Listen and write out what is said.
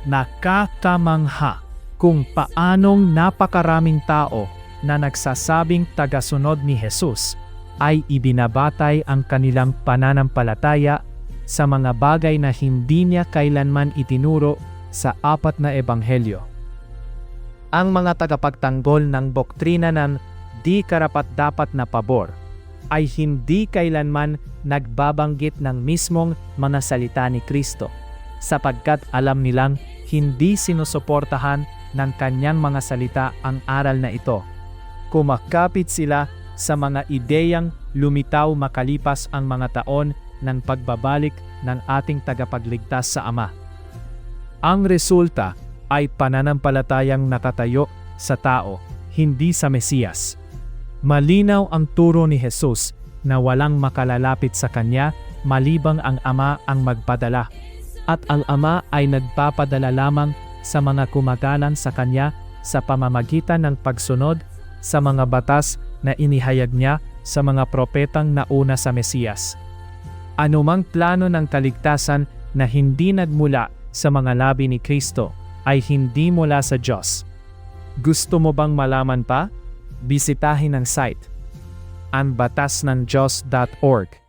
Nakakamangha kung paanong napakaraming tao na nagsasabing tagasunod ni Jesus ay ibinabatay ang kanilang pananampalataya sa mga bagay na hindi niya kailanman itinuro sa 4 na ebanghelyo. Ang mga tagapagtanggol ng doktrina ng di karapat-dapat na pabor ay hindi kailanman nagbabanggit ng mismong mga salita ni Kristo, sapagkat alam nilang hindi sinusuportahan ng kanyang mga salita ang aral na ito. Kumakapit sila sa mga ideyang lumitaw makalipas ang mga taon ng pagbabalik ng ating tagapagligtas sa Ama. Ang resulta ay pananampalatayang nakatayo sa tao, hindi sa Mesiyas. Malinaw ang turo ni Jesus na walang makalalapit sa Kanya malibang ang Ama ang magpadala, at ang Ama ay nagpapadala lamang sa mga kumagalang sa Kanya sa pamamagitan ng pagsunod sa mga batas na inihayag niya sa mga propetang nauna sa Mesiyas. Anumang plano ng kaligtasan na hindi nagmula sa mga labi ni Kristo ay hindi mula sa Diyos. Gusto mo bang malaman pa? Bisitahin ang site anbatasnanDiyos.org.